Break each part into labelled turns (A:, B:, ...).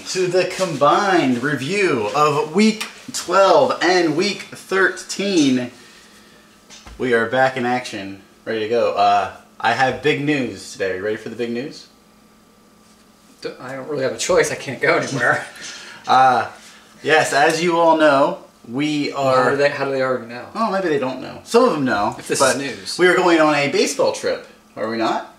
A: to the combined review of Week 12 and Week 13. We are back in action, ready to go. I have big news today. Are you ready for the big news?
B: I don't really have a choice. I can't go anywhere.
A: Yes, as you all know, we are...
B: How do they already know?
A: Oh, maybe they don't know. Some of them know.
B: If this is news.
A: We are going on a baseball trip, are we not?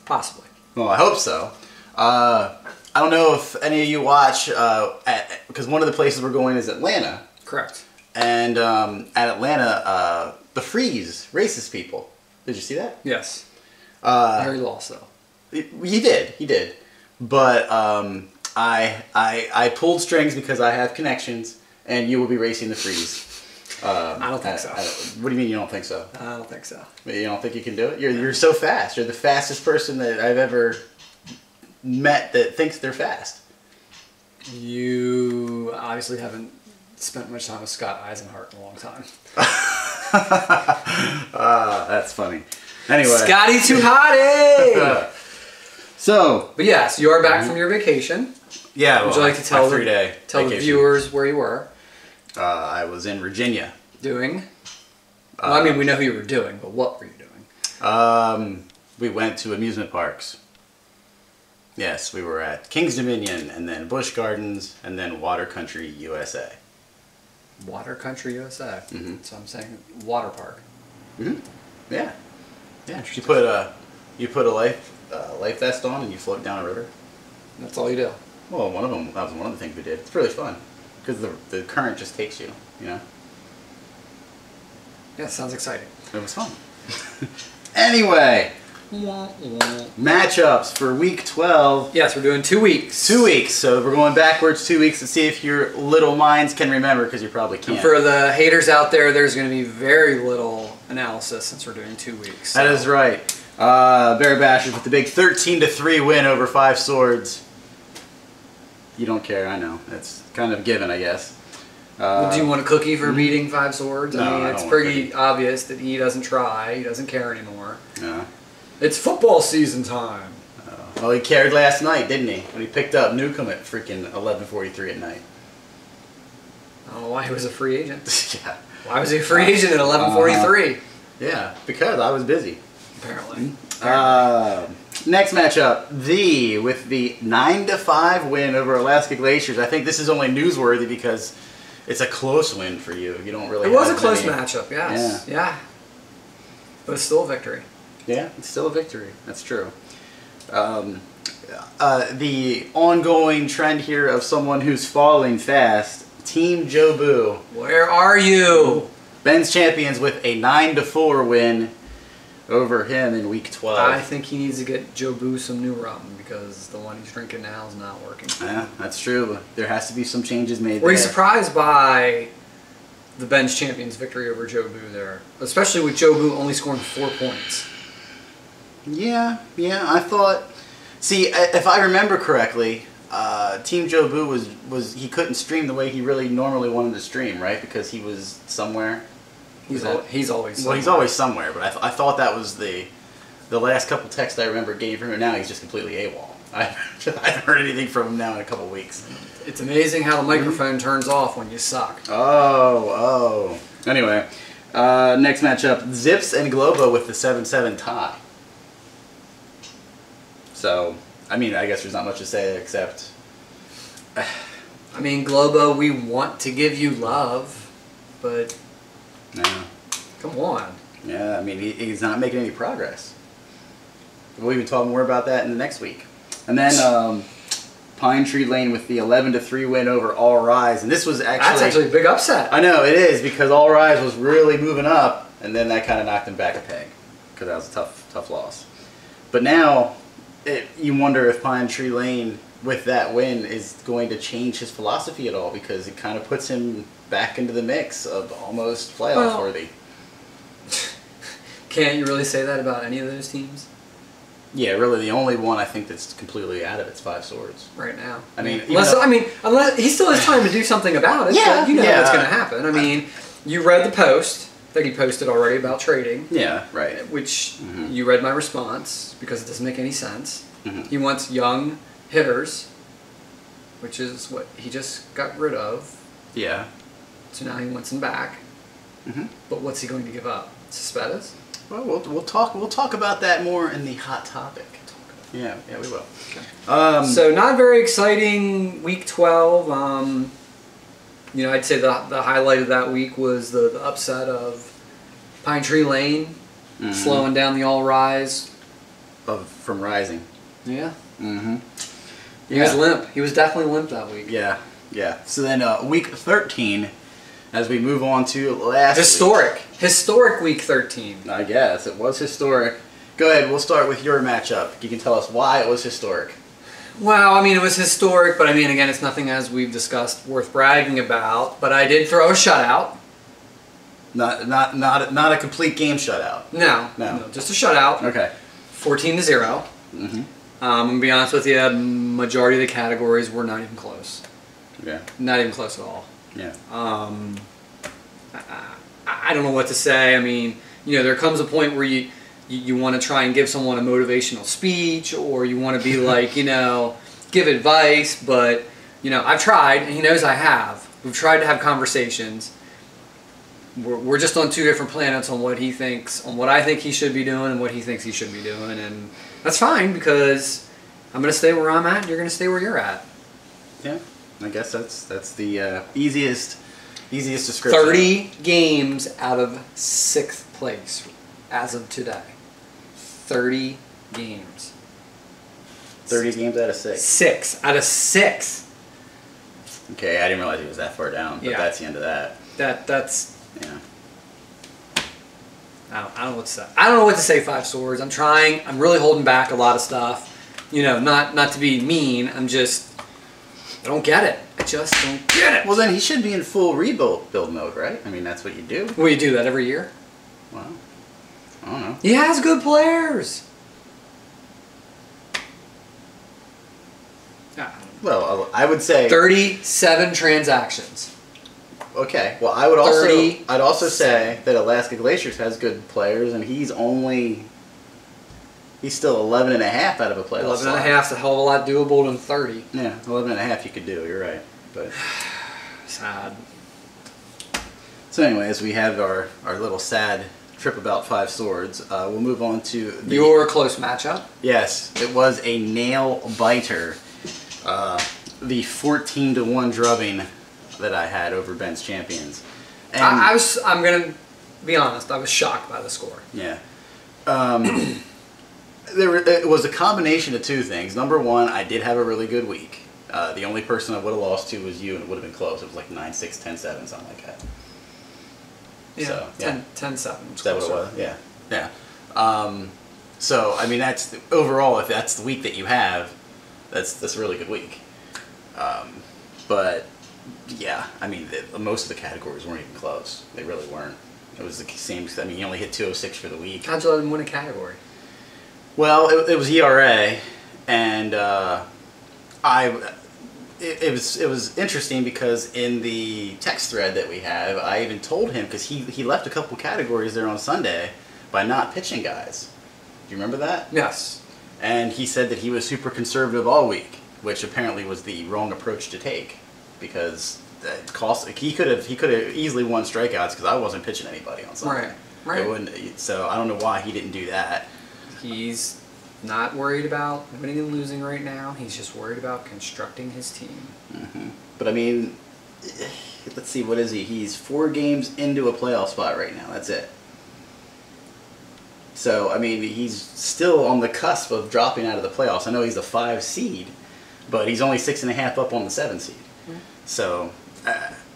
B: Possibly.
A: Well, I hope so. I don't know if any of you watch, because one of the places we're going is Atlanta.
B: Correct.
A: And at Atlanta, the Freeze, racist people. Did you see that?
B: Yes. Very lost though.
A: He did. But I pulled strings because I have connections, and you will be racing the Freeze.
B: I don't think so.
A: What do you mean you don't think so?
B: I don't think so.
A: You don't think you can do it? You're so fast. You're the fastest person that I've ever met that thinks they're fast.
B: You obviously haven't spent much time with Scott Eisenhart in a long time.
A: That's funny. Anyway.
B: Scotty too hotty!
A: So.
B: But yes, you are back from your vacation.
A: Yeah.
B: Would you like to tell the viewers where you were?
A: I was in Virginia.
B: Doing? Well, I mean, we know who you were doing, but what were you doing?
A: We went to amusement parks. Yes, we were at King's Dominion, and then Busch Gardens, and then Water Country USA.
B: Water Country USA?
A: Mm-hmm.
B: So I'm saying water park.
A: Mm-hmm. Yeah. Yeah. You put a life vest on, and you float down a river.
B: That's all you do?
A: Well, that was one of the things we did. It's really fun. Because the current just takes you, you know?
B: Yeah, sounds exciting.
A: It was fun. Anyway, matchups for Week 12.
B: Yes, we're doing 2 weeks.
A: 2 weeks, so we're going backwards 2 weeks to see if your little minds can remember, because you probably can't.
B: And for the haters out there, there's going to be very little analysis since we're doing 2 weeks. So.
A: That is right. Bear Bashers with the big 13-3 win over Five Swords. You don't care, I know. It's kind of given, I guess.
B: Well, do you want a cookie for beating Five Swords?
A: No,
B: I mean, it's pretty obvious that he doesn't try. He doesn't care anymore. It's football season time.
A: Well, he cared last night, didn't he? When he picked up Newcomb at freaking 11:43 at night.
B: I don't know why he was a free agent.
A: Yeah.
B: Why was he a free agent at 11:43?
A: Yeah, because I was busy.
B: Apparently.
A: Next matchup, with the 9-5 win over Alaska Glaciers. I think this is only newsworthy because it's a close win for you. You don't really.
B: It was a close matchup, yes. Yeah. But it's still a victory.
A: Yeah, it's still a victory. That's true. The ongoing trend here of someone who's falling fast, Team Jobu.
B: Where are you?
A: Ben's champions with a 9-4 win over him in Week 12.
B: I think he needs to get Jobu some new rum because the one he's drinking now is not working.
A: Yeah, that's true. But there has to be some changes made.
B: Were you surprised by the Ben's champions victory over Jobu there? Especially with Jobu only scoring 4 points.
A: Yeah, I thought... See, if I remember correctly, Team Jobu he couldn't stream the way he really normally wanted to stream, right? Because he was somewhere.
B: He's always somewhere.
A: Well, he's always somewhere, but I thought that was the last couple texts I remember getting from him. Now he's just completely AWOL. I haven't heard anything from him now in a couple weeks.
B: It's amazing how the microphone turns off when you suck.
A: Oh. Anyway, next matchup, Zips and Globo with the 7-7 tie. So, I mean, I guess there's not much to say except...
B: I mean, Globo, we want to give you love, but...
A: Yeah.
B: Come on.
A: Yeah, I mean, he's not making any progress. We'll even talk more about that in the next week. And then Pine Tree Lane with the 11-3 win over All Rise. And this was actually...
B: That's actually a big upset.
A: I know, it is, because All Rise was really moving up, and then that kind of knocked him back a peg, because that was a tough loss. But now, you wonder if Pine Tree Lane, with that win, is going to change his philosophy at all, because it kind of puts him back into the mix of almost playoff worthy.
B: Can't you really say that about any of those teams?
A: Yeah, really, the only one I think that's completely out of it's Five Swords
B: right now.
A: I mean,
B: unless he still has time to do something about it.
A: Yeah,
B: but you know what's going to happen. I mean, you read the post that he posted already about trading.
A: Yeah, right.
B: Which you read my response because it doesn't make any sense. He wants young hitters which is what he just got rid of.
A: Yeah.
B: So now he wants him back.
A: Mm-hmm.
B: But what's he going to give up? Cespedes?
A: Well, we'll talk about that more in the hot topic. Yeah, we will.
B: Okay. So not very exciting week 12. I'd say the highlight of that week was the upset of Pine Tree Lane, slowing down the All Rise.
A: From Rising.
B: Yeah.
A: Mm-hmm.
B: He was limp. He was definitely limp that week.
A: Yeah. So then week 13, as we move on to last
B: Historic week 13.
A: I guess. It was historic. Go ahead, we'll start with your matchup. You can tell us why it was historic.
B: Well, I mean, it was historic, but I mean, again, it's nothing, as we've discussed, worth bragging about. But I did throw a shutout.
A: Not a complete game shutout.
B: No, just a shutout.
A: Okay.
B: 14-0.
A: Mm-hmm.
B: I'm going to be honest with you, majority of the categories were not even close.
A: Yeah.
B: Not even close at all.
A: Yeah.
B: I don't know what to say. I mean, there comes a point where you want to try and give someone a motivational speech, or you want to be like, give advice, but, I've tried, and he knows I have. We've tried to have conversations. We're just on two different planets on what he thinks, on what I think he should be doing and what he thinks he should be doing, and that's fine, because I'm going to stay where I'm at, and you're going to stay where you're at.
A: Yeah, I guess that's the easiest description.
B: 30 games out of 6th place as of today. 30 games.
A: 30 games out of 6.
B: 6 out of 6.
A: Okay, I didn't realize he was that far down, but that's the end of that.
B: That's
A: yeah.
B: I don't know what to say. I don't know what to say, Five Swords. I'm trying. I'm really holding back a lot of stuff. Not to be mean. I don't get it. I just don't get it.
A: Well, then he should be in full rebuild mode, right? I mean, that's what you do.
B: Well, you do that every year.
A: Well, I don't know.
B: He has good players.
A: Well, I would say
B: 37 transactions.
A: Okay. Well, I'd also say that Alaska Glaciers has good players, and he's still 11 and a half out of a playoff
B: 11 and a half is a hell of a lot doable than 30.
A: Yeah, 11 and a half you could do. You're right, but
B: sad.
A: So, anyways, we have our little sad trip about Five Swords. We'll move on to
B: your close matchup.
A: Yes, it was a nail biter. The 14-1 drubbing that I had over Ben's Champions. And
B: I'm gonna be honest. I was shocked by the score.
A: Yeah. It was a combination of two things. Number one, I did have a really good week. The only person I would have lost to was you, and it would have been close. It was like 9-6, 10-7, something like that.
B: Yeah,
A: so,
B: 10-7.
A: Is that what it was? Yeah. Yeah. So, I mean, overall, if that's the week that you have, that's a really good week. But, yeah, I mean, most of the categories weren't even close. They really weren't. It was the same. I mean, you only hit 206 for the week.
B: How'd you let him win a category?
A: Well, it was ERA, and it was interesting because in the text thread that we have, I even told him, because he left a couple categories there on Sunday by not pitching guys. Do you remember that?
B: Yes.
A: And he said that he was super conservative all week, which apparently was the wrong approach to take, because he could have easily won strikeouts because I wasn't pitching anybody on Sunday.
B: Right.
A: So I don't know why he didn't do that.
B: He's not worried about winning and losing right now. He's just worried about constructing his team.
A: Mm-hmm. But I mean, let's see, what is he? He's 4 games into a playoff spot right now. That's it. So, I mean, he's still on the cusp of dropping out of the playoffs. I know he's a 5 seed, but he's only 6.5 up on the 7 seed. Mm-hmm. So,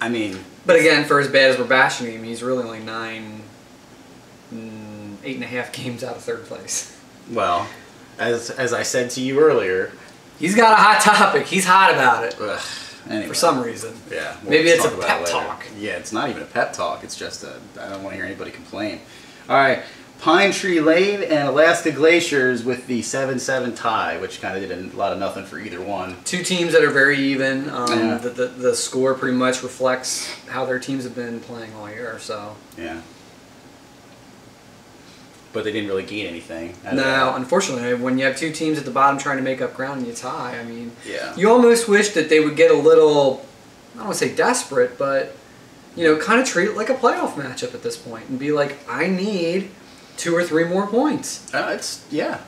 A: I mean...
B: But again, for as bad as we're bashing him, he's really only 8.5 games out of 3rd place.
A: Well, as I said to you earlier...
B: He's got a hot topic. He's hot about it.
A: Anyway.
B: For some reason.
A: Yeah.
B: Maybe it's a pep talk.
A: Yeah, it's not even a pep talk. It's just I don't want to hear anybody complain. All right. Pine Tree Lane and Alaska Glaciers with the 7-7 tie, which kind of did a lot of nothing for either one.
B: 2 teams that are very even. The score pretty much reflects how their teams have been playing all year. So
A: yeah. but they didn't really gain anything.
B: No, unfortunately, when you have two teams at the bottom trying to make up ground and you tie, I mean,
A: Yeah.
B: you almost wish that they would get a little, I don't want to say desperate, but, you know, kind of treat it like a playoff matchup at this point and be like, I need 2 or 3 more points.
A: Yeah.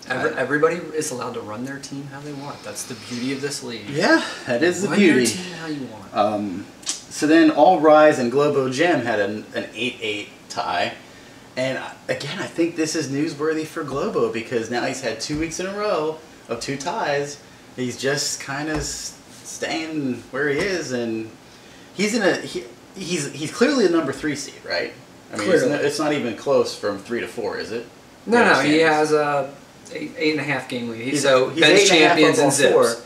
B: Everybody is allowed to run their team how they want. That's the beauty of this league.
A: Yeah, that is the
B: Run
A: beauty.
B: your team how you want.
A: So then All Rise and Globo Gym had an 8-8 tie. And again, I think this is newsworthy for Globo because now he's had 2 weeks in a row of 2 ties. He's just kind of staying where he is, and he's he's clearly a number 3 seed, right? I mean, it's not even close from 3 to 4, is it?
B: No, he has a 8.5 game lead. He's bench
A: 8.5
B: champions
A: up on
B: and zips.
A: 4,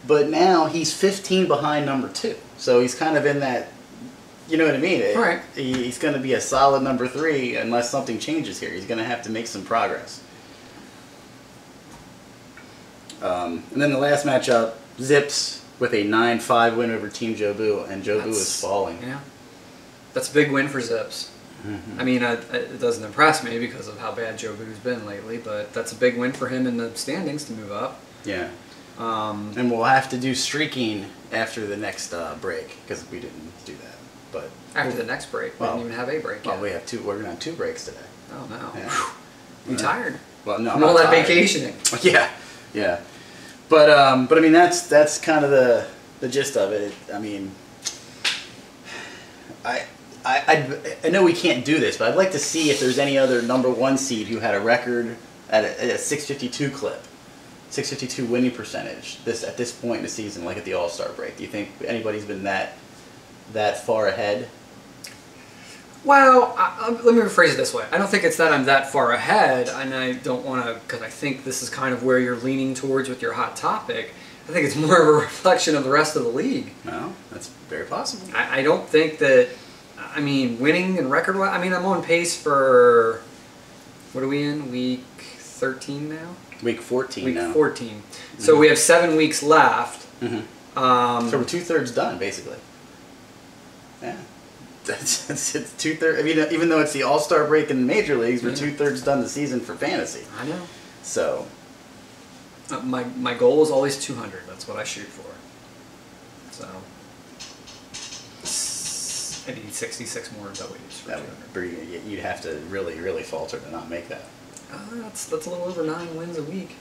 A: but now he's 15 behind number 2. So he's kind of in that, you know what I mean?
B: Right.
A: He's going to be a solid number 3 unless something changes here. He's going to have to make some progress. And then the last matchup, Zips with a 9-5 win over Team Jobu, and Jobu is falling.
B: Yeah, that's a big win for Zips.
A: Mm-hmm.
B: I mean, it doesn't impress me because of how bad Jobu's been lately, but that's a big win for him in the standings to move up.
A: Yeah. And we'll have to do streaking after the next break because we didn't do that. But
B: after the next break, we didn't even have a break yet.
A: Well, we have 2. We're gonna have 2 breaks today.
B: Oh no!
A: Yeah.
B: You tired?
A: Well, no,
B: from all that vacationing.
A: Yeah. But I mean that's kind of the gist of it. I mean, I know we can't do this, but I'd like to see if there's any other number 1 seed who had a record at a 652 clip, 652 winning percentage at this point in the season, like at the All-Star break. Do you think anybody's been that far ahead?
B: Well, let me rephrase it this way. I don't think it's that I'm that far ahead, and I don't want to, because I think this is kind of where you're leaning towards with your hot topic. I think it's more of a reflection of the rest of the league.
A: No, that's very possible.
B: I don't think that, I mean, winning and record-wise, I mean, I'm on pace for, what are we in, week 13 now?
A: Week 14 now.
B: Week 14. Mm-hmm. So we have 7 weeks left.
A: Mm-hmm. So we're 2/3 done, basically. Yeah. It's 2/3. I mean, even though it's the All-Star break in the major leagues, we're 2/3 done the season for fantasy.
B: I know.
A: So.
B: My goal is always 200. That's what I shoot for. So I need 66 more W's for 200.
A: You'd have to really, really falter to not make that.
B: That's a little over 9 wins a week.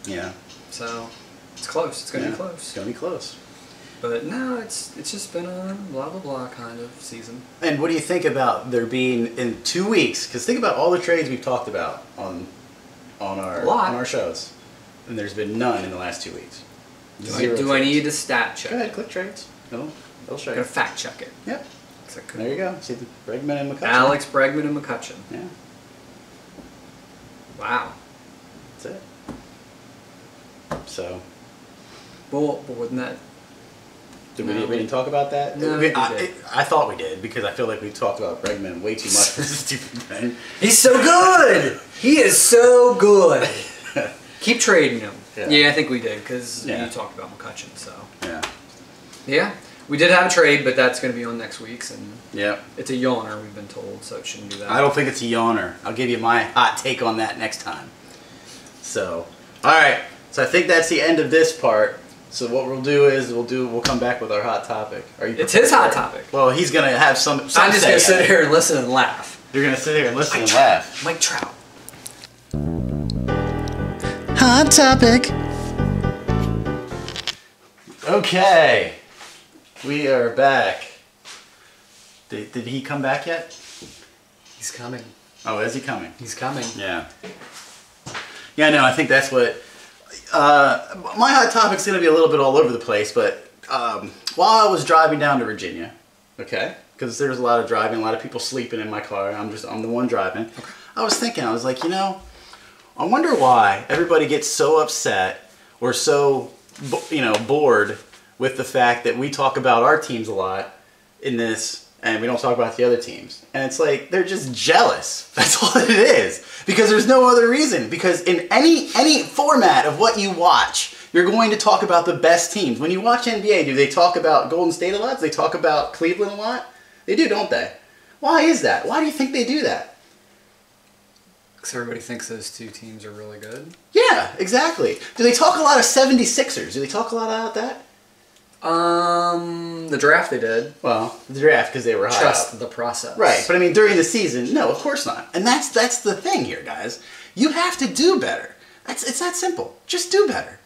A: Yeah.
B: So it's close. It's going to be close.
A: It's going to be close.
B: But no, it's just been a blah blah blah kind of season.
A: And what do you think about there being in 2 weeks? Because think about all the trades we've talked about on our shows, and there's been none in the last 2 weeks.
B: Do I need to stat check?
A: Go ahead, click trades. It'll show you.
B: I'm gonna fact check it.
A: Yep. There you go. See the Bregman and McCutcheon.
B: Alex Bregman and McCutcheon.
A: Yeah.
B: Wow.
A: That's it. So.
B: Well, wouldn't that?
A: We didn't talk about that?
B: No,
A: I thought we did because I feel like we talked about Bregman way too much for this stupid thing.
B: He's so good! He is so good! Keep trading him. Yeah, I think we did because you talked about McCutcheon, so. Yeah. We did have a trade, but that's going to be on next week's, and it's a yawner, we've been told, so it shouldn't do that.
A: I don't think it's a yawner. I'll give you my hot take on that next time. So, all right. So I think that's the end of this part. So what we'll do is we'll come back with our hot topic. Are you?
B: It's his hot topic.
A: Well, he's gonna have some.
B: I'm just gonna sit here and listen and laugh.
A: You're gonna sit here and listen and laugh.
B: Mike Trout.
A: Hot topic. Okay, we are back. Did he come back yet?
B: He's coming.
A: Oh, is he coming?
B: He's coming.
A: Yeah. Yeah, no, I think that's what. My hot topic's going to be a little bit all over the place, but while I was driving down to Virginia, okay, because there's a lot of driving, a lot of people sleeping in my car, I'm the one driving, okay. I was thinking, I was like, I wonder why everybody gets so upset or so, bored with the fact that we talk about our teams a lot in this, and we don't talk about the other teams. And it's like, they're just jealous. That's all it is. Because there's no other reason. Because in any format of what you watch, you're going to talk about the best teams. When you watch NBA, do they talk about Golden State a lot? Do they talk about Cleveland a lot? They do, don't they? Why is that? Why do you think they do that?
B: Because everybody thinks those two teams are really good.
A: Yeah, exactly. Do they talk a lot of 76ers? Do they talk a lot about that?
B: The draft they did.
A: Well, the draft because they were high
B: Trust
A: up.
B: the process.
A: Right, but I mean during the season, no, of course not. And that's the thing here, guys. You have to do better. It's that simple. Just do better.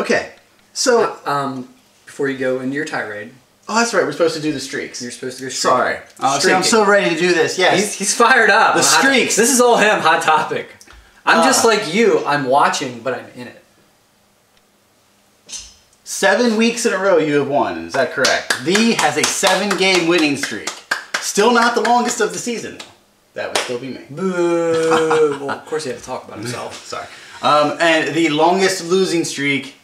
A: Okay, so
B: before you go into your tirade,
A: oh, that's right. We're supposed to do the streaks.
B: you're supposed to go streaking.
A: Sorry. See, I'm so ready to do this. Yes.
B: He's fired up.
A: The streaks.
B: This is all him. Hot topic. I'm just like you. I'm watching, but I'm in it.
A: 7 weeks in a row you have won. Is that correct? V has a 7-game winning streak. Still not the longest of the season. That would still be me.
B: Boo. Well, of course he had to talk about himself.
A: Sorry. And the longest losing streak,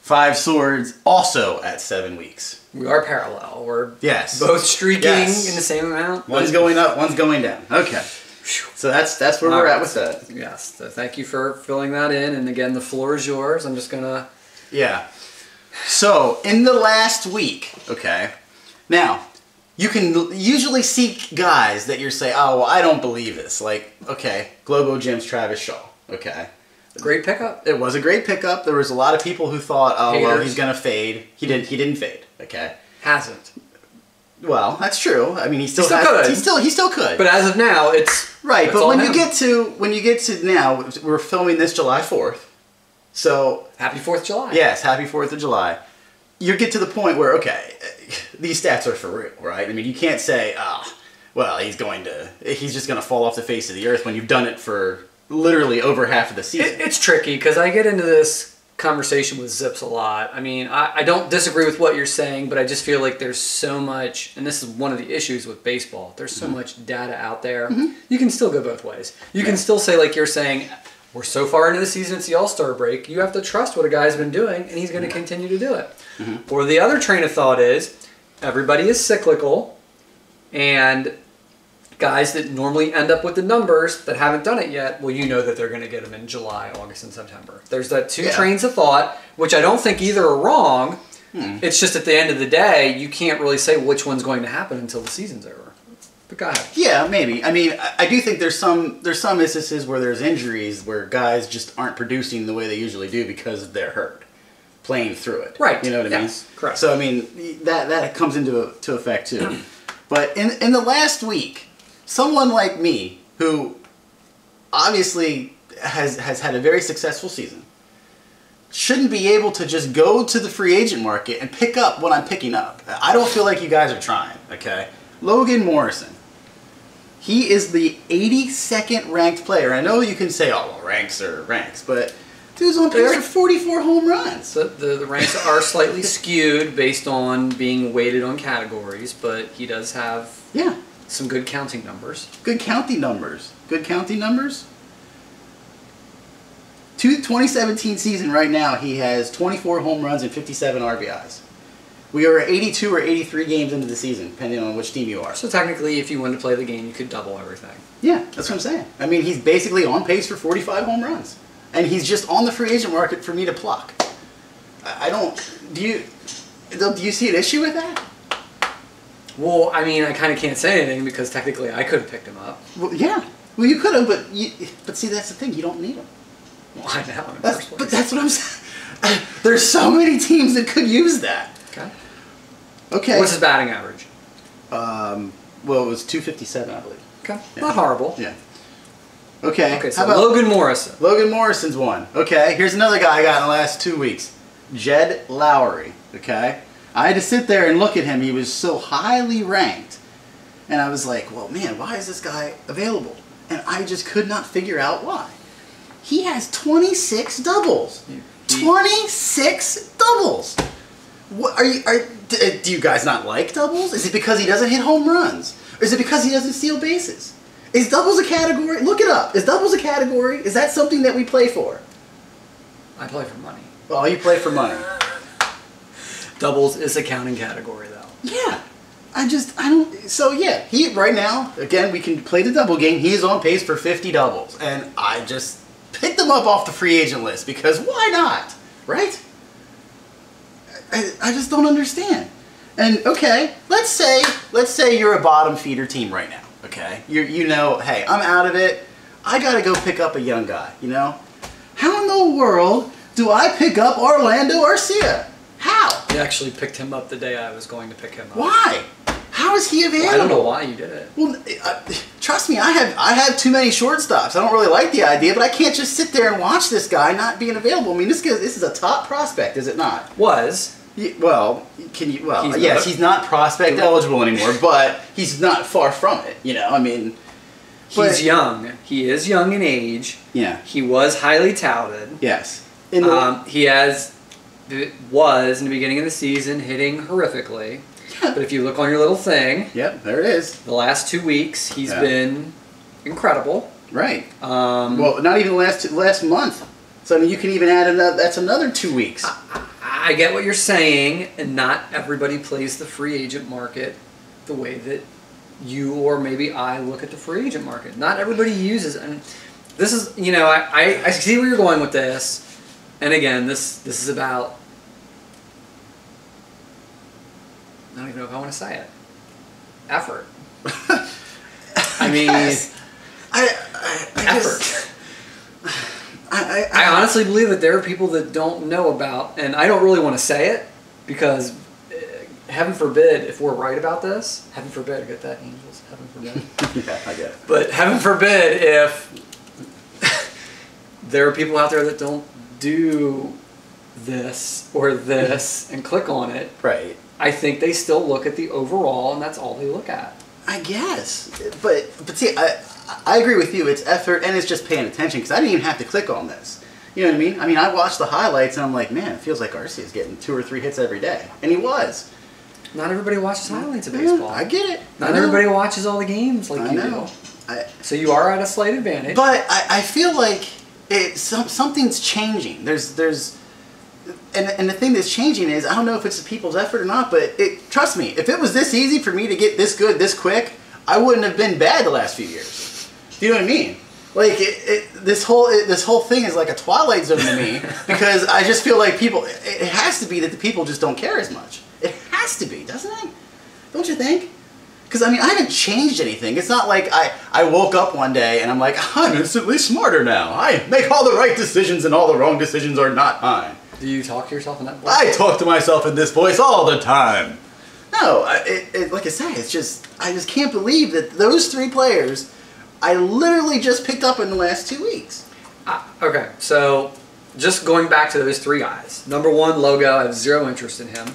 A: 5 Swords, also at 7 weeks.
B: We are parallel. We're
A: Yes.
B: both streaking
A: Yes.
B: in the same amount.
A: One's going up, one's going down. Okay. So that's where we're at with that.
B: Yes. So thank you for filling that in. And again, the floor is yours. I'm just gonna.
A: Yeah. So in the last week, okay. Now, you can usually see guys that you're saying, oh, well, I don't believe this. Like, okay, Globo Gym's Travis Shaw. Okay.
B: Great pickup.
A: It was a great pickup. There was a lot of people who thought, oh, well,
B: Haters.
A: he's gonna fade. He didn't fade. Okay.
B: Hasn't.
A: Well, that's true. I mean, he still
B: could.
A: He still could.
B: But as of now, it's
A: right.
B: it's
A: But
B: all
A: when
B: him.
A: you get to now, we're filming this July 4th. So
B: Happy 4th of July.
A: yes, happy 4th of July. You get to the point where, okay, these stats are for real, right? I mean, you can't say, well, he's just going to fall off the face of the earth when you've done it for literally over half of the season.
B: It's tricky because I get into this conversation with Zips a lot. I mean, I don't disagree with what you're saying, but I just feel like there's so much, and this is one of the issues with baseball, there's so much data out there. You can still go both ways. You can still say, like you're saying, we're so far into the season, it's the All-Star break, you have to trust what a guy's been doing, and he's going to continue to do it. Or the other train of thought is, everybody is cyclical, and guys that normally end up with the numbers that haven't done it yet, well, you know that they're going to get them in July, August, and September. There's that two trains of thought, which I don't think either are wrong. It's just at the end of the day, you can't really say which one's going to happen until the season's over. But go ahead.
A: Yeah, maybe. I mean, I do think there's some instances where there's injuries where guys just aren't producing the way they usually do because they're hurt, playing through it.
B: Right.
A: You know what I mean?
B: Yes, correct.
A: So I mean that comes into effect too. But in the last week, someone like me who obviously has had a very successful season shouldn't be able to just go to the free agent market and pick up what I'm picking up. I don't feel like you guys are trying. Okay, Logan Morrison. He is the 82nd ranked player. I know you can say, oh, well, ranks are ranks, but dude's on pace for 44 home runs.
B: So the ranks are slightly skewed based on being weighted on categories, but he does have some good counting numbers.
A: Good counting numbers. Good counting numbers. 2017 season right now, he has 24 home runs and 57 RBIs. We are 82 or 83 games into the season, depending on which team you are.
B: So technically, if you wanted to play the game, you could double everything.
A: Yeah, that's what I'm saying. I mean, he's basically on pace for 45 home runs. And he's just on the free agent market for me to pluck. I don't... Do you see an issue with that?
B: Well, I mean, I kind of can't say anything because technically I could have picked him up.
A: Well, yeah. Well, you could have, but see, that's the thing. You don't need him.
B: Well, I know in the first place.
A: But that's what I'm saying. There's so many teams that could use that.
B: Okay.
A: Okay.
B: What's his batting average?
A: Well, it was 257, I believe.
B: Okay.
A: Yeah.
B: Not horrible.
A: Yeah. Okay.
B: Okay, so
A: how about
B: Logan Morrison.
A: Logan Morrison's one. Okay, here's another guy I got in the last 2 weeks. Jed Lowry. Okay? I had to sit there and look at him. He was so highly ranked. And I was like, well, man, why is this guy available? And I just could not figure out why. He has 26 doubles. 26 doubles. What do you guys not like doubles? Is it because he doesn't hit home runs? Or is it because he doesn't steal bases? Is doubles a category? Look it up. Is doubles a category? Is that something that we play for?
B: I play for money.
A: Oh, you play for money.
B: Doubles is a counting category, though.
A: Yeah. So yeah, he right now, again, we can play the double game. He is on pace for 50 doubles. And I just picked him up off the free agent list because why not? Right? I just don't understand. And okay, let's say you're a bottom feeder team right now. Okay, you know, hey, I'm out of it. I gotta go pick up a young guy, you know? How in the world do I pick up Orlando Arcia? How?
B: You actually picked him up the day I was going to pick him up.
A: Why? How is he available?
B: I don't know why you did it.
A: Well, trust me, I have too many shortstops. I don't really like the idea, but I can't just sit there and watch this guy not being available. I mean, this is a top prospect, is it not?
B: Was.
A: Well, can you? Well,
B: He's
A: he's not prospect eligible anymore, but he's not far from it. You know, I mean,
B: he's young. He is young in age.
A: Yeah.
B: He was highly touted.
A: Yes.
B: He was in the beginning of the season hitting horrifically.
A: Yeah.
B: But if you look on your little thing,
A: yep, there it is.
B: The last 2 weeks, he's been incredible.
A: Right. Well, not even last month. So I mean, you can even add another. That's another 2 weeks.
B: I get what you're saying, and not everybody plays the free agent market the way that you or maybe I look at the free agent market. Not everybody uses, and this is, you know, I see where you're going with this, and again, this is about, I don't even know if I want to say it, effort. I mean, effort. I honestly believe that there are people that don't know about, and I don't really want to say it because, heaven forbid, if we're right about this, heaven forbid, I get that, angels, heaven forbid.
A: Yeah, I get it.
B: But heaven forbid if there are people out there that don't do this or this and click on it.
A: Right.
B: I think they still look at the overall, and that's all they look at.
A: I guess, but see, I agree with you. It's effort and it's just paying attention because I didn't even have to click on this. You know what I mean? I mean, I watched the highlights and I'm like, man, it feels like Arcia is getting 2 or 3 hits every day, and he was.
B: Not everybody watches highlights of baseball.
A: I get it.
B: Not everybody watches all the games like you do. So you are at a slight advantage.
A: But I feel like something's changing. And the thing that's changing is, I don't know if it's the people's effort or not, but trust me, if it was this easy for me to get this good this quick, I wouldn't have been bad the last few years. Do you know what I mean? Like, this whole thing is like a twilight zone to me because I just feel like people, it has to be that the people just don't care as much. It has to be, doesn't it? Don't you think? Because, I mean, I haven't changed anything. It's not like I woke up one day and I'm like, I'm instantly smarter now. I make all the right decisions and all the wrong decisions are not mine.
B: Do you talk to yourself in that voice?
A: I talk to myself in this voice all the time. No, like I say, it's just, I just can't believe that those 3 players I literally just picked up in the last 2 weeks.
B: Okay, so just going back to those 3 guys. Number 1, Logo, I have 0 interest in him.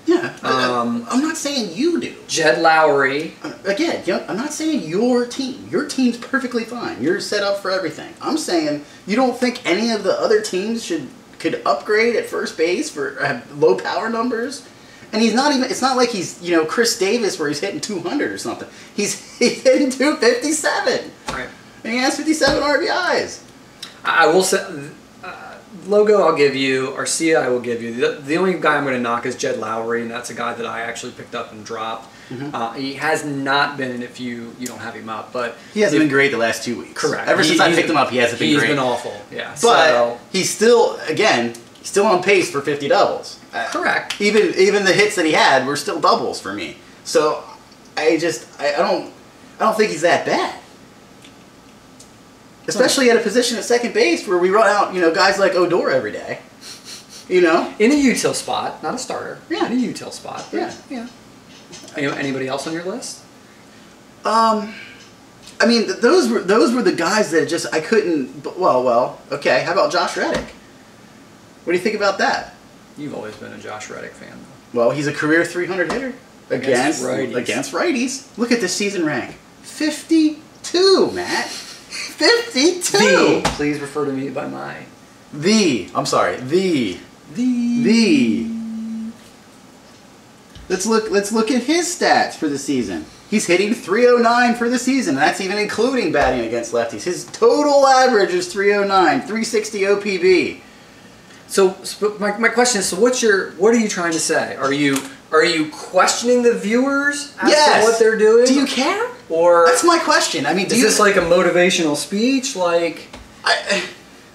A: Yeah, I'm not saying you do.
B: Jed Lowry.
A: Again, I'm not saying your team. Your team's perfectly fine. You're set up for everything. I'm saying you don't think any of the other teams could upgrade at first base for low power numbers. And he's not even, it's not like he's, you know, Chris Davis where he's hitting 200 or something. He's hitting 257.
B: Right.
A: And he has 57 RBIs.
B: I will say, Logo I'll give you, Arcia I will give you. The only guy I'm going to knock is Jed Lowry, and that's a guy that I actually picked up and dropped. Mm-hmm. He has not been, if you don't have him up, but
A: he hasn't been great the last 2 weeks.
B: Correct.
A: Ever since I picked him up, he hasn't been great.
B: He's been awful. Yeah.
A: But he's still, again, still on pace for 50 doubles.
B: Correct.
A: Even the hits that he had were still doubles for me. So I don't think he's that bad. Especially at a position at second base where we run out, you know, guys like Odor every day. You know?
B: In a util spot, not a starter.
A: Yeah.
B: In a util spot.
A: Yeah.
B: Yeah. Anybody else on your list?
A: I mean, those were the guys that just I couldn't. Well. Okay. How about Josh Reddick? What do you think about that?
B: You've always been a Josh Reddick fan, though.
A: Well, he's a career 300 hitter against
B: righties.
A: Against righties. Look at the season rank, 52, Matt. 52.
B: Please refer to me by my.
A: I'm sorry. The. Let's look at his stats for the season. He's hitting 309 for the season, and that's even including batting against lefties. His total average is 309, 360 OPB.
B: So my question is, so what are you trying to say? Are you questioning the viewers as to what they're doing?
A: Do you care?
B: Or
A: that's my question. I mean,
B: is this like a motivational speech? Like,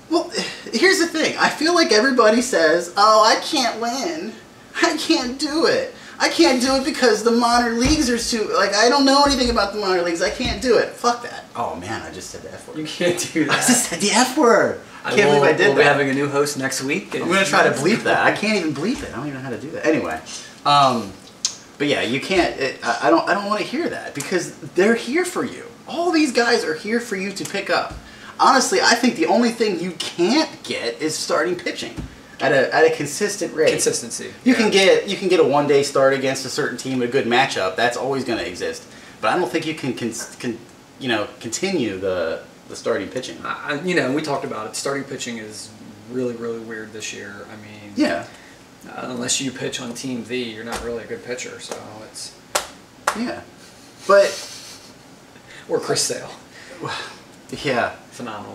A: well, here's the thing. I feel like everybody says, "Oh, I can't win. I can't do it. I can't do it because the minor leagues are too, like, I don't know anything about the minor leagues. I can't do it. Fuck that. Oh, man, I just said the F word.
B: You can't do
A: I
B: that.
A: just said the F word. I can't believe I did
B: We'll
A: that.
B: be having a new host next week.
A: I'm going to try to bleep that. I can't even bleep it. I don't even know how to do that. Anyway. But yeah, you can't, I don't want to hear that because they're here for you. All these guys are here for you to pick up. Honestly, I think the only thing you can't get is starting pitching at a consistent rate.
B: Consistency.
A: You can get a 1-day start against a certain team, a good matchup. That's always going to exist. But I don't think you can continue the starting pitching.
B: We talked about it. Starting pitching is really, really weird this year. I mean,
A: yeah.
B: Unless you pitch on Team V, you're not really a good pitcher. So it's
A: yeah, but
B: or Chris Sale.
A: Yeah.
B: Phenomenal.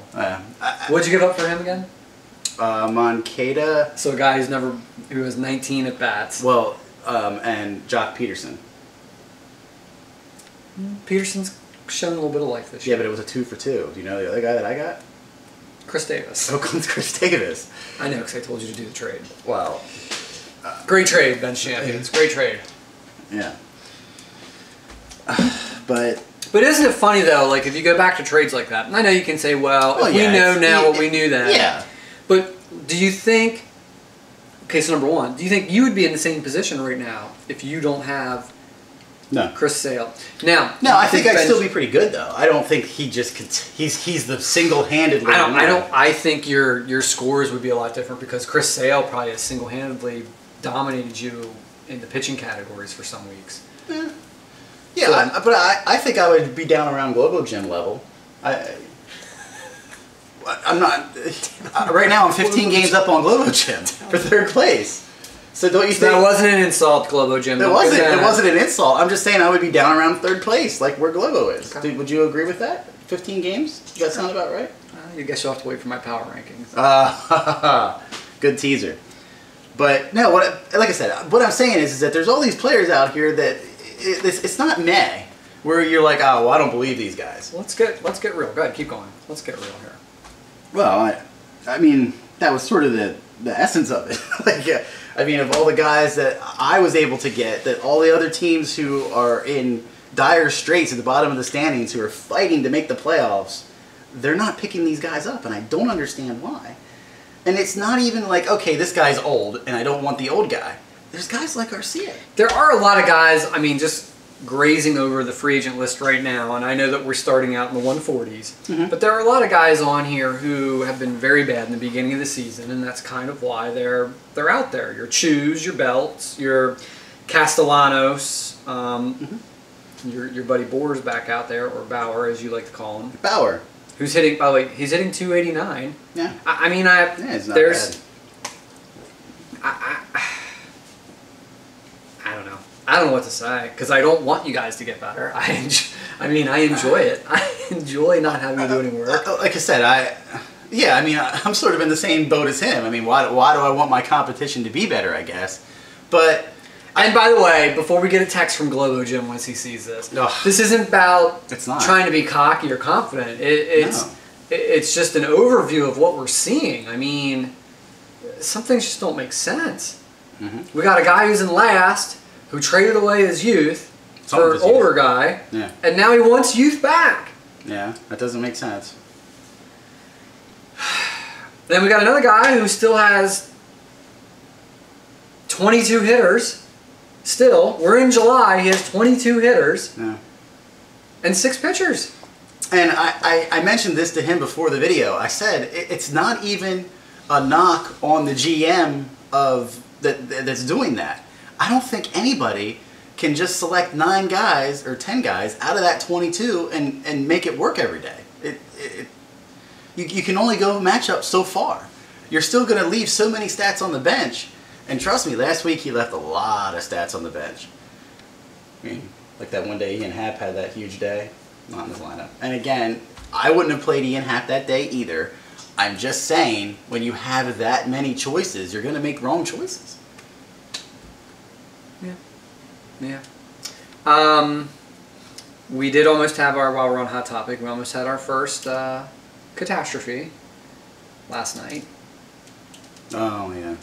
A: What'd
B: you give up for him again?
A: Moncada.
B: So a guy who has 19 at bats.
A: Well, and Jock Peterson.
B: Peterson's shown a little bit of life this year.
A: Yeah, but it was a 2 for 2. Do you know the other guy that I got?
B: Chris Davis.
A: Oakland's Chris Davis.
B: I know, because I told you to do the trade.
A: Wow.
B: Great trade, Bench Champions. Great trade.
A: Yeah. But
B: isn't it funny though? Like if you go back to trades like that, and I know you can say, "Well, if we know now what we knew then."
A: Yeah.
B: But do you think? Okay, so number one, do you think you would be in the same position right now if you don't have Chris Sale? Now,
A: no, I think I'd still be pretty good though. I don't think he just he's the single-handedly.
B: I think your scores would be a lot different because Chris Sale probably has single-handedly dominated you in the pitching categories for some weeks.
A: Yeah. Yeah, so, but I think I would be down around Globo Gym level. I'm not. Right now, I'm 15 games up on Globo Gym for 3rd place. So don't you think
B: that wasn't an insult, Globo Gym?
A: It wasn't an insult. I'm just saying I would be down around 3rd place, like where Globo is. Okay. Would you agree with that? 15 games? Does that sound about right?
B: I guess you'll have to wait for my power rankings.
A: Good teaser. But no, like I said, what I'm saying is that there's all these players out here that it's not meh, where you're like, oh, well, I don't believe these guys.
B: Let's get real. Go ahead, keep going. Let's get real here.
A: Well, I mean, that was sort of the essence of it. Like, I mean, of all the guys that I was able to get, that all the other teams who are in dire straits at the bottom of the standings, who are fighting to make the playoffs, they're not picking these guys up, and I don't understand why. And it's not even like, okay, this guy's old, and I don't want the old guy. There's guys like Garcia.
B: There are a lot of guys, I mean, just grazing over the free agent list right now, and I know that we're starting out in the 140s, but there are a lot of guys on here who have been very bad in the beginning of the season, and that's kind of why they're out there. Your Chews, your Belts, your Castellanos, your buddy Boer's back out there, or Bauer as you like to call him.
A: Bauer.
B: Who's hitting, by the way, he's hitting 289.
A: Yeah.
B: I mean,
A: it's not bad.
B: I don't know. I don't know what to say because I don't want you guys to get better. I enjoy it. I enjoy not having to do any work.
A: Like I said, I'm sort of in the same boat as him. I mean, why do I want my competition to be better? I guess, but.
B: And by the way, before we get a text from Globo Jim once he sees this, this isn't about trying to be cocky or confident. It's just an overview of what we're seeing. I mean, some things just don't make sense. We got a guy who's in last who traded away his youth for an older guy, and now he wants youth back.
A: Yeah, that doesn't make sense.
B: Then we got another guy who still has 22 hitters. Still, we're in July, he has 22 hitters and 6 pitchers.
A: And I mentioned this to him before the video. I said, it's not even a knock on the GM that's doing that. I don't think anybody can just select 9 guys or 10 guys out of that 22 and make it work every day. You can only go matchup so far. You're still going to leave so many stats on the bench. And trust me, last week he left a lot of stats on the bench. I mean, like that one day Ian Happ had that huge day. Not in his lineup. And again, I wouldn't have played Ian Happ that day either. I'm just saying, when you have that many choices, you're going to make wrong choices.
B: Yeah. We did almost have while we're on Hot Topic, we almost had our first catastrophe last night.
A: Oh, yeah.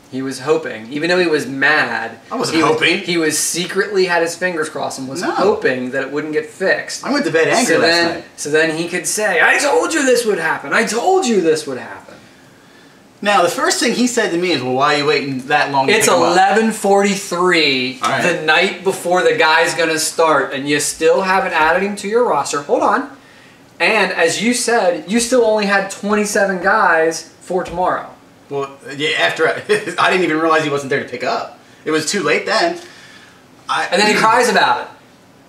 B: He was hoping, even though he was mad.
A: I wasn't hoping.
B: He was secretly had his fingers crossed and was hoping that it wouldn't get fixed.
A: I went to bed angry last night.
B: So then he could say, "I told you this would happen. I told you this would happen."
A: Now the first thing he said to me is, "Well, why are you waiting that long?"
B: It's 11:43, the night before the guy's gonna start, and you still haven't added him to your roster. Hold on. And as you said, you still only had 27 guys for tomorrow.
A: Well, yeah, after I didn't even realize he wasn't there to pick up. It was too late then.
B: And then he cries about it.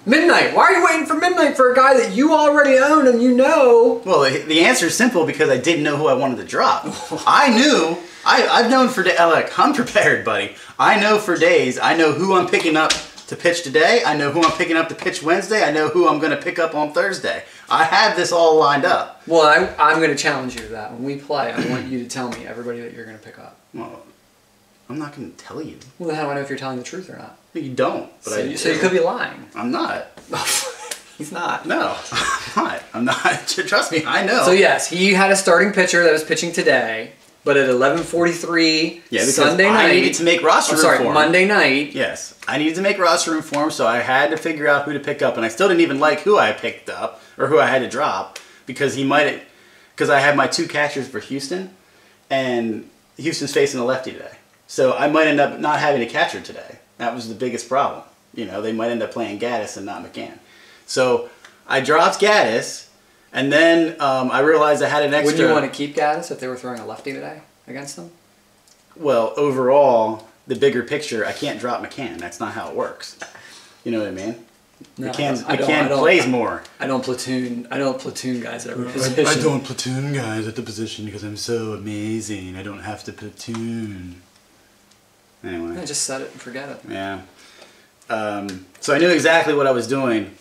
B: Midnight. Why are you waiting for midnight for a guy that you already own and you know?
A: Well, the answer is simple because I didn't know who I wanted to drop. I knew. I've known for days. Like, I'm prepared, buddy. I know for days. I know who I'm picking up to pitch today. I know who I'm picking up to pitch Wednesday. I know who I'm going to pick up on Thursday. I have this all lined up.
B: Well, I'm going to challenge you to that. When we play, I want you to tell me everybody that you're going to pick up.
A: Well, I'm not going to tell you.
B: Well, then how do I know if you're telling the truth or not?
A: You don't. But
B: so you could be lying.
A: I'm not.
B: He's not.
A: No, I'm not. I'm not. Trust me, I know.
B: So yes, he had a starting pitcher that was pitching today, but at 11:43 Sunday night.
A: I needed to make roster room for him.
B: Monday night.
A: Yes, I needed to make roster room for him, so I had to figure out who to pick up, and I still didn't even like who I picked up or who I had to drop because I have my two catchers for Houston, and Houston's facing a lefty today, so I might end up not having a catcher today. That was the biggest problem. You know, they might end up playing Gaddis and not McCann. So I dropped Gaddis, and then I realized I had an extra.
B: Wouldn't you want to keep Gaddis if they were throwing a lefty today against them?
A: Well, overall, the bigger picture, I can't drop McCann. That's not how it works. You know what I mean?
B: No,
A: McCann plays more.
B: I don't platoon guys at every position.
A: I don't platoon guys at the position because I'm so amazing. I don't have to platoon. Anyway.
B: Yeah, just set it and forget it.
A: Yeah. So I knew exactly what I was doing,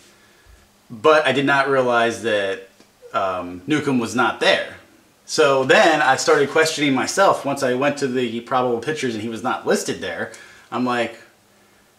A: but I did not realize that Newcomb was not there. So then I started questioning myself once I went to the probable pitchers and he was not listed there. I'm like,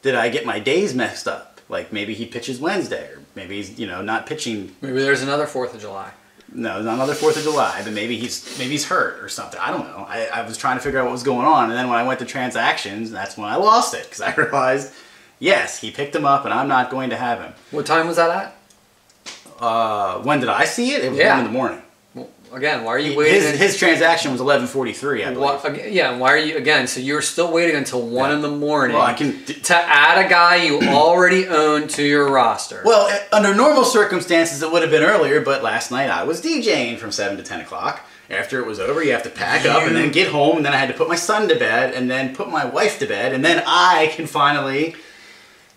A: did I get my days messed up? Like maybe he pitches Wednesday, or maybe he's not pitching.
B: Maybe there's another 4th of July.
A: No, there's not another 4th of July, but maybe he's hurt or something. I don't know. I was trying to figure out what was going on, and then when I went to transactions, that's when I lost it because I realized, yes, he picked him up, and I'm not going to have him.
B: What time was that
A: at? When did I see it? It was 1 in the morning.
B: Well, again, why are you waiting?
A: His transaction was 11:43, I believe.
B: Yeah, why are you again? So you're still waiting until 1 in the morning
A: to
B: add a guy you already own to your roster.
A: Well, under normal circumstances, it would have been earlier, but last night I was DJing from 7 to 10 o'clock. After it was over, you have to pack up and then get home, and then I had to put my son to bed, and then put my wife to bed, and then I can finally.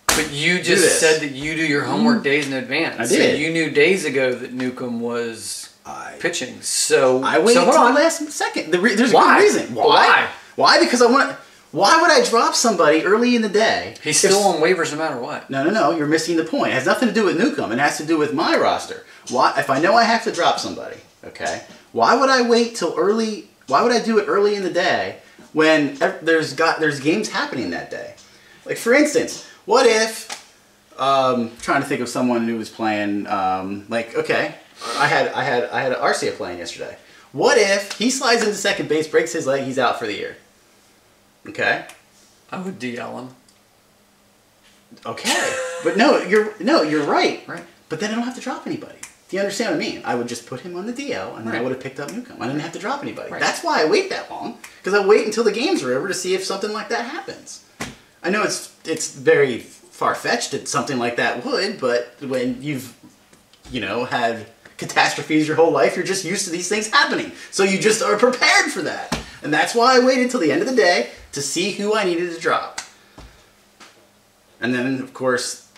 B: But you just said that you do your homework days in advance.
A: I did.
B: So you knew days ago that Newcomb was pitching. So
A: I waited until the last second. There's a good reason.
B: Why?
A: Why? Because I want. Why would I drop somebody early in the day?
B: He's still on waivers no matter what.
A: No. You're missing the point. It has nothing to do with Newcomb. It has to do with my roster. Why? If I know I have to drop somebody, okay? Why would I wait till early? Why would I do it early in the day when there's games happening that day? Like for instance, what if? Trying to think of someone who was playing. Okay, I had Arcia playing yesterday. What if he slides into second base, breaks his leg, he's out for the year? Okay.
B: I would DL him.
A: Okay, but you're right.
B: Right.
A: But then I don't have to drop anybody. Do you understand what I mean? I would just put him on the DL, and then I would have picked up Newcomb. I didn't have to drop anybody.
B: Right.
A: That's why I wait that long, because I wait until the games are over to see if something like that happens. I know it's very far-fetched that something like that would, but when you've had catastrophes your whole life, you're just used to these things happening. So you just are prepared for that. And that's why I waited till the end of the day to see who I needed to drop. And then, of course,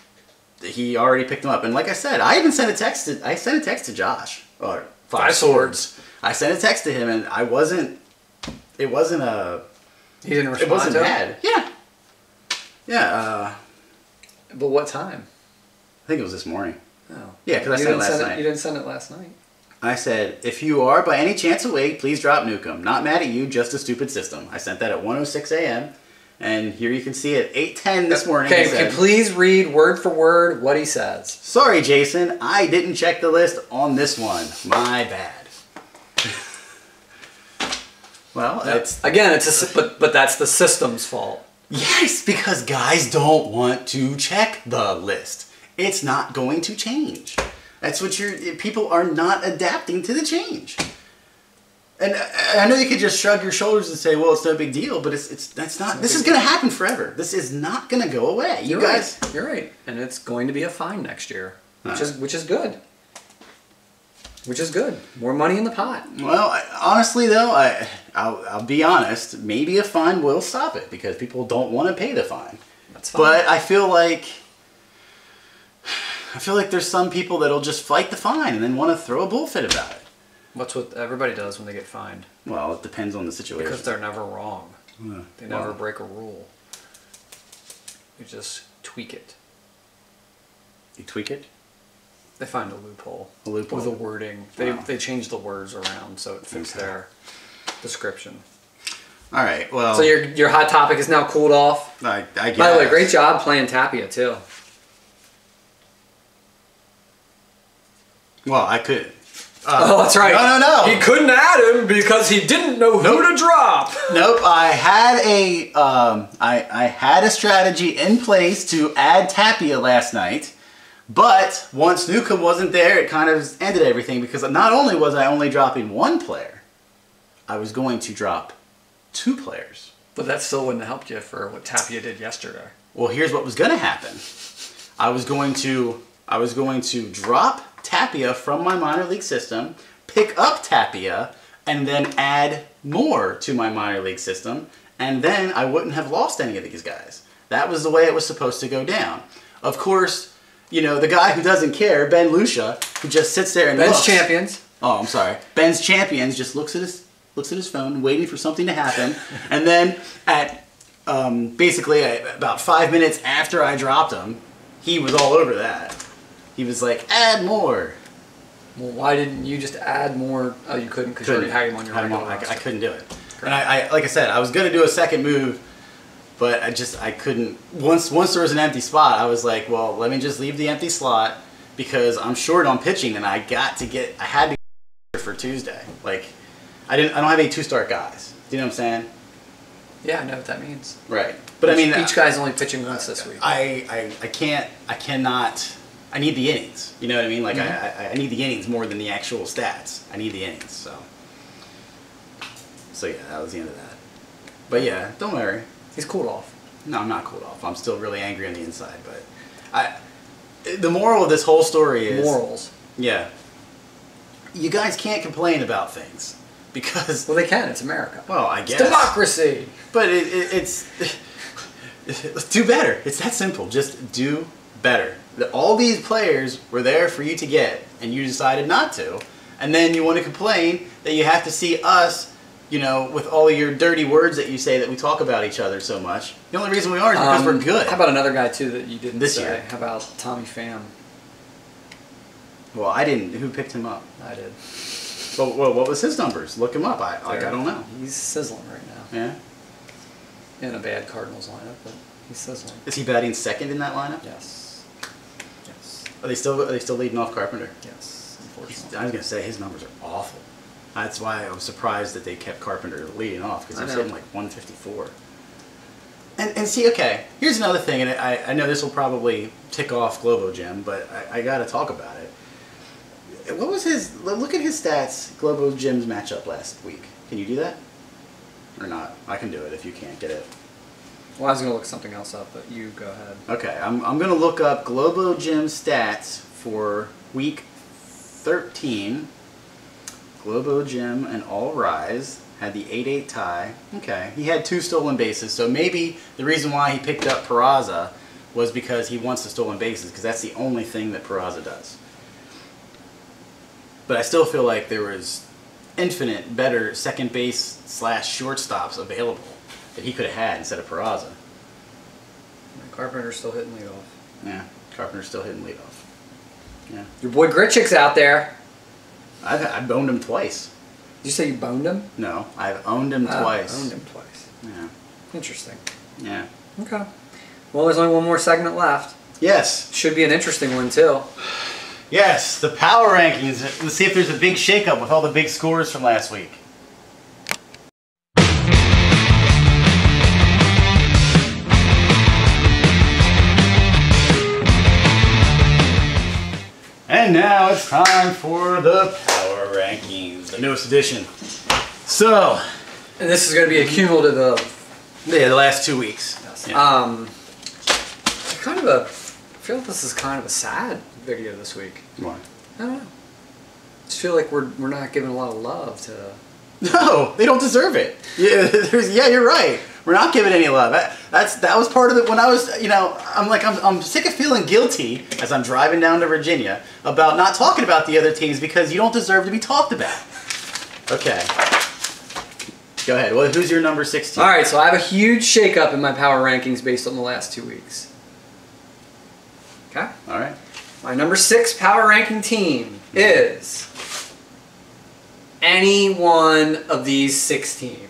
A: he already picked him up. And like I said, I even sent a text to Josh. Or Five Swords. I sent a text to him, and it wasn't a...
B: He didn't respond.
A: It wasn't
B: to
A: bad. Yeah. Yeah.
B: But what time?
A: I think it was this morning.
B: Oh.
A: Yeah, because I sent it last night.
B: You didn't send it last night.
A: I said, if you are by any chance awake, please drop Newcomb. Not mad at you, just a stupid system. I sent that at 1:06 a.m. And here you can see it, 8:10 this morning.
B: Okay, can you please read word for word what he says?
A: Sorry, Jason, I didn't check the list on this one. My bad. Well, it's
B: again, but that's the system's fault.
A: yes, because guys don't want to check the list. It's not going to change. That's what people are not adapting to the change. And I know you could just shrug your shoulders and say, "Well, it's no big deal," but that's not. This is going to happen forever. This is not going to go away.
B: You're right, and it's going to be a fine next year, which is good. Which is good. More money in the pot.
A: Well, honestly though, I'll be honest. Maybe a fine will stop it because people don't want to pay the fine.
B: That's fine.
A: But I feel like there's some people that'll just fight the fine and then want to throw a bullfit about it.
B: What's what everybody does when they get fined?
A: Well, it depends on the situation.
B: Because they're never wrong. They never
A: well,
B: break a rule. You just tweak it.
A: You tweak it?
B: They find a loophole.
A: A loophole.
B: With the wording. They change the words around so it fits their description.
A: All right. Well.
B: So your hot topic is now cooled off.
A: I guess.
B: By the way, great job playing Tapia too.
A: Well, I could.
B: Oh, that's right.
A: No.
B: He couldn't add him because he didn't know who to drop.
A: Nope. I had a strategy in place to add Tapia last night, but once Nuka wasn't there, it kind of ended everything because not only was I only dropping one player, I was going to drop 2 players.
B: But that still wouldn't have helped you for what Tapia did yesterday.
A: Well, here's what was going to happen. I was going to drop Tapia from my minor league system, pick up Tapia, and then add more to my minor league system, and then I wouldn't have lost any of these guys. That was the way it was supposed to go down. Of course, you know, the guy who doesn't care, Ben Lucia, who just sits there and
B: Ben's
A: looks.
B: Champions.
A: Oh, I'm sorry. Ben's Champions just looks at his phone, waiting for something to happen, and then at basically about 5 minutes after I dropped him, he was all over that. He was like, add more.
B: Well, why didn't you just add more? Oh, you couldn't because you already had him on your regular roster.
A: I couldn't do it. And I like I said, I was going to do a second move, but I couldn't. Once there was an empty spot, I was like, well, let me just leave the empty slot because I'm short on pitching and I had to get for Tuesday. Like, I don't have any 2-start guys. Do you know what I'm saying?
B: Yeah, I know what that means.
A: Right. But I mean,
B: each guy's only pitching once this week.
A: I cannot. I need the innings. You know what I mean? Like I need the innings more than the actual stats. I need the innings. So yeah, that was the end of that. But yeah, don't worry.
B: He's cooled off.
A: No, I'm not cooled off. I'm still really angry on the inside. But the moral of this whole story is
B: morals.
A: Yeah. You guys can't complain about things because
B: well, they can. It's America.
A: Well, I guess
B: it's democracy.
A: But it's do better. It's that simple. Just do better. All these players were there for you to get, and you decided not to. And then you want to complain that you have to see us, you know, with all of your dirty words that you say that we talk about each other so much. The only reason we are is because we're good.
B: How about another guy, too, that you didn't
A: this
B: say?
A: year?
B: How about Tommy Pham?
A: Well, I didn't. Who picked him up?
B: I did.
A: Well, what was his numbers? Look him up. I don't know.
B: He's sizzling right now.
A: Yeah?
B: In a bad Cardinals lineup, but he's sizzling.
A: Is he batting second in that lineup?
B: Yes. Yes.
A: Are they still leading off Carpenter?
B: Yes, unfortunately.
A: I was going to say, his numbers are awful. That's why I was surprised that they kept Carpenter leading off, because he was hitting like 154. And see, okay, here's another thing, and I know this will probably tick off Globo Jim, but I got to talk about it. What was his, look at his stats, Globo Jim's matchup last week. Can you do that? Or not? I can do it if you can't get it.
B: Well, I was going to look something else up, but you go ahead.
A: Okay, I'm going to look up Globo Jim's stats for week 13. Globo Jim and All Rise had the 8-8 tie. Okay, he had 2 stolen bases, so maybe the reason why he picked up Peraza was because he wants the stolen bases, because that's the only thing that Peraza does. But I still feel like there was infinite better second base / shortstops available that he could have had instead of Peraza.
B: Carpenter's still hitting leadoff.
A: Yeah, Carpenter's still hitting leadoff. Yeah.
B: Your boy Gritchick's out there.
A: I've owned him twice.
B: Did you say you boned him?
A: No, I've owned him twice.
B: Owned him twice.
A: Yeah.
B: Interesting.
A: Yeah.
B: Okay. Well, there's only one more segment left.
A: Yes.
B: Should be an interesting one, too.
A: Yes, the power rankings. Let's see if there's a big shakeup with all the big scores from last week. And now it's time for the Power Rankings, the newest edition. So,
B: And this is going to be a cumulative of
A: yeah, the last 2 weeks.
B: yes.
A: Yeah.
B: I feel like this is kind of a sad video this week.
A: Why?
B: I don't know. I just feel like we're not giving a lot of love to.
A: No, they don't deserve it. Yeah, you're right. We're not giving any love. That was part of it when I was, I'm sick of feeling guilty as I'm driving down to Virginia about not talking about the other teams because you don't deserve to be talked about. Okay. Go ahead. Well, who's your number 16?
B: All right, so I have a huge shakeup in my power rankings based on the last 2 weeks. Okay.
A: All right.
B: My number 6 power ranking team is any one of these 6 teams.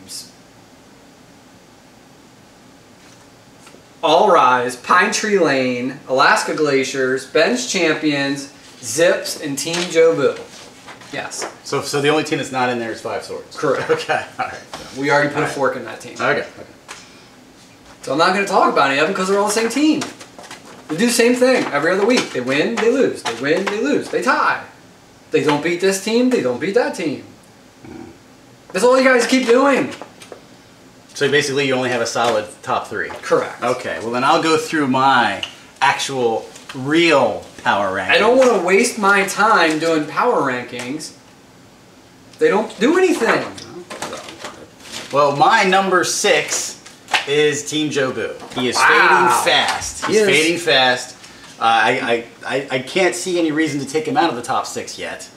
B: All Rise, Pine Tree Lane, Alaska Glaciers, Ben's Champions, Zips, and Team Jobu. Yes.
A: So the only team that's not in there is Five Swords.
B: Correct.
A: Okay. All right.
B: We already put a fork in that team.
A: Okay.
B: So I'm not going to talk about any of them because they're all the same team. They do the same thing every other week. They win, they lose. They win, they lose. They tie. They don't beat this team, they don't beat that team. That's all you guys keep doing.
A: So basically, you only have a solid top 3.
B: Correct.
A: Okay. Well, then I'll go through my actual, real power rankings.
B: I don't want to waste my time doing power rankings. They don't do anything.
A: Well, my number 6 is Team Jobu. He is fading fast. He's fading fast. I can't see any reason to take him out of the top 6 yet,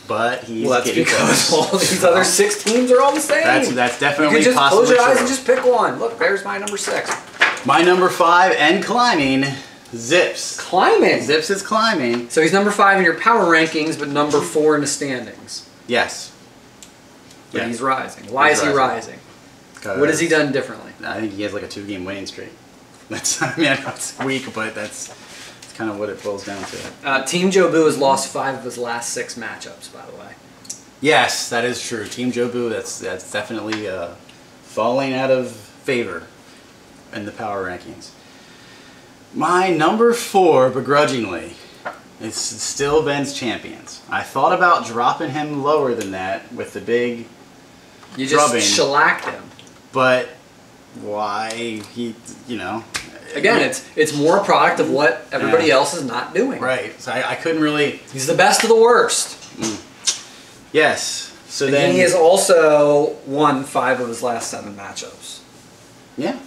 A: but he's
B: Well, that's
A: getting
B: because
A: close.
B: all these other 6 teams are all the same.
A: That's definitely
B: you can just
A: possibly
B: close your eyes
A: true.
B: and just pick one. Look, there's my number 6.
A: My number 5 and climbing, Zips.
B: Climbing.
A: Zips is climbing.
B: So he's number 5 in your power rankings, but number 4 in the standings.
A: Yes.
B: But
A: Yeah.
B: he's rising. Why
A: He's
B: is he
A: rising.
B: rising? What has he done differently?
A: I think he has like a 2-game winning streak. That's, I know it's weak, but that's kind of what it boils down to.
B: Team Jobu has lost 5 of his last 6 matchups, by the way.
A: Yes, that is true. Team Jobu, that's definitely falling out of favor in the power rankings. My number 4, begrudgingly, is still Ben's Champions. I thought about dropping him lower than that with the big
B: You just
A: drubbing,
B: shellacked him.
A: but why
B: Again, it's more a product of what everybody else is not doing.
A: right. So I couldn't really.
B: He's the best of the worst.
A: Yes. So
B: And
A: then
B: he has also won 5 of his last 7 matchups.
A: yeah.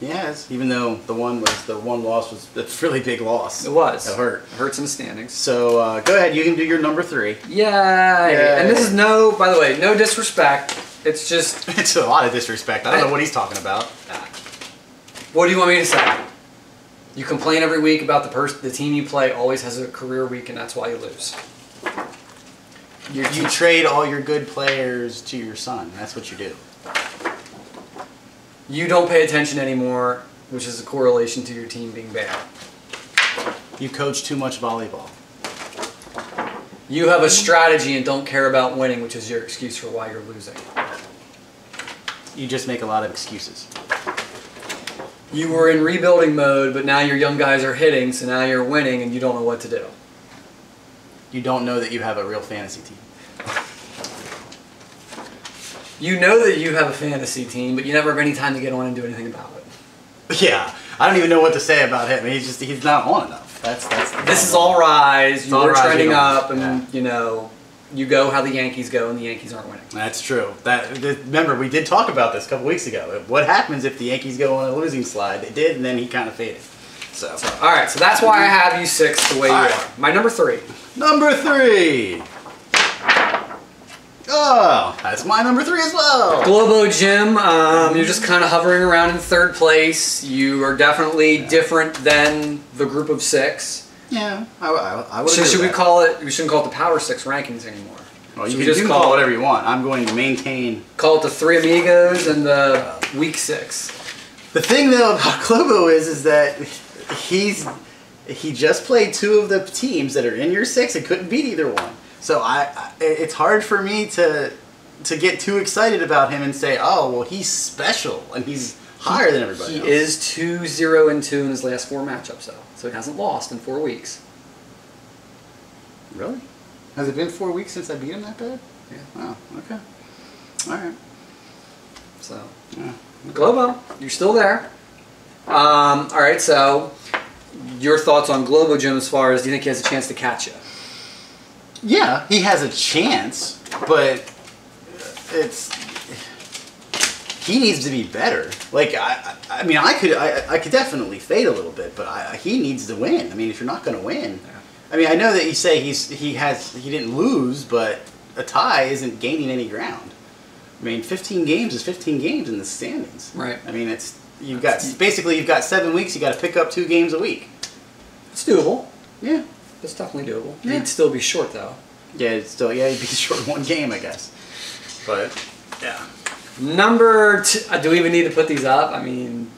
A: Yes, even though the one loss was a really big loss.
B: It was.
A: It hurt.
B: It hurts in the standings.
A: So go ahead, you can do your number 3.
B: Yay.
A: Yay.
B: And this is by the way, no disrespect. It's just,
A: It's a lot of disrespect. I don't know what he's talking about.
B: what do you want me to say? You complain every week about the team you play always has a career week, and that's why you lose.
A: You trade all your good players to your son. That's what you do.
B: You don't pay attention anymore, which is a correlation to your team being bad.
A: You coach too much volleyball.
B: You have a strategy and don't care about winning, which is your excuse for why you're losing.
A: You just make a lot of excuses.
B: You were in rebuilding mode, but now your young guys are hitting, so now you're winning and you don't know what to do.
A: You don't know that you have a real fantasy team.
B: You know that you have a fantasy team, but you never have any time to get on and do anything about it.
A: Yeah, I don't even know what to say about him. He's not on enough. That's
B: This is all rise. You
A: all
B: were
A: rise,
B: trending
A: you know.
B: up, and
A: Yeah.
B: you go how the Yankees go, and the Yankees aren't winning.
A: That's true. Remember, we did talk about this a couple weeks ago. What happens if the Yankees go on a losing slide? They did, and then he kind of faded. So
B: All right, so that's why I have you 6 the way you
A: All right.
B: are. My number 3.
A: number 3. Oh, that's my number 3 as well.
B: Globo Gym, you're just kind of hovering around in 3rd place. You are definitely different than the group of 6.
A: Yeah, I would.
B: Should we call it? We shouldn't call it the Power 6 rankings anymore.
A: Well,
B: Should
A: you
B: we
A: can
B: just
A: call it whatever you want. I'm going to maintain.
B: Call it the 3 Amigos and the Week 6.
A: The thing though about Globo is that he just played 2 of the teams that are in your 6 and couldn't beat either one. So it's hard for me to get too excited about him and say, oh well, he's special and he's higher than everybody else.
B: He is 2-0-2 in his last 4 matchups though, so he hasn't lost in 4 weeks.
A: Really? Has it been 4 weeks since I beat him that bad?
B: Yeah.
A: Oh, okay. All right.
B: So,
A: Yeah.
B: Globo, you're still there. All right, so your thoughts on Globo, Jim, as far as do you think he has a chance to catch you?
A: Yeah, he has a chance, but he needs to be better. Like I mean, I could definitely fade a little bit, but he needs to win. I mean, if you're not going to win, I mean, I know that you say he didn't lose, but a tie isn't gaining any ground. I mean, 15 games is 15 games in the standings.
B: Right.
A: I mean, you've got 7 weeks. You got to pick up 2 games a week.
B: It's doable.
A: Yeah.
B: It's definitely doable.
A: Yeah.
B: He'd still be short though.
A: Yeah, you'd be short 1 game, I guess. But yeah.
B: Number 2. Do we even need to put these up? I mean,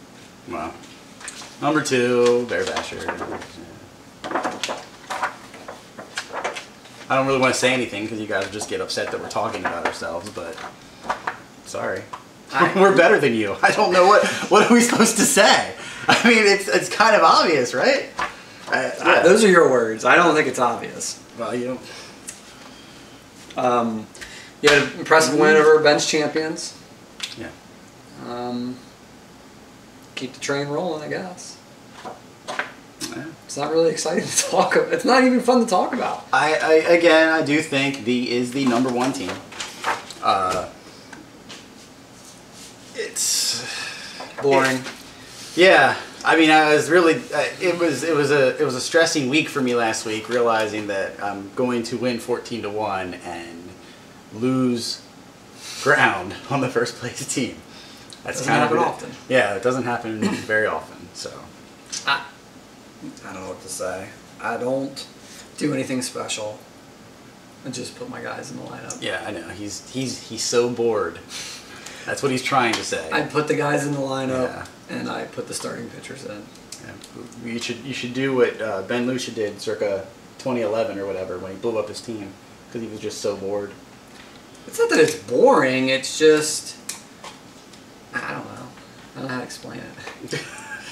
A: Well, number 2, Bear Basher. I don't really want to say anything because you guys just get upset that we're talking about ourselves, but sorry. We're better than you. I don't know what are we supposed to say? I mean, it's kind of obvious, right? Yeah.
B: those are your words. I don't think it's obvious.
A: Well, you
B: You had an impressive win over bench champions.
A: Yeah.
B: Keep the train rolling, I guess.
A: Yeah.
B: It's not really exciting to talk about. It's not even fun to talk about.
A: I do think V is the number 1 team. It's
B: Boring.
A: Yeah, I mean, I was really. It was a stressing week for me last week, realizing that I'm going to win 14-1 and lose ground on the first place team. That's
B: Doesn't
A: kind
B: happen
A: of
B: often.
A: Yeah, it doesn't happen very often. So
B: I don't know what to say. I don't do anything special. I just put my guys in the lineup.
A: yeah, I know he's so bored. That's what he's trying to say.
B: I put the guys in the lineup,
A: Yeah.
B: and I put the starting pitchers in.
A: Yeah. You should do what Ben Lucia did circa 2011 or whatever when he blew up his team because he was just so bored.
B: It's not that it's boring. It's just I don't know. I don't know how to explain it.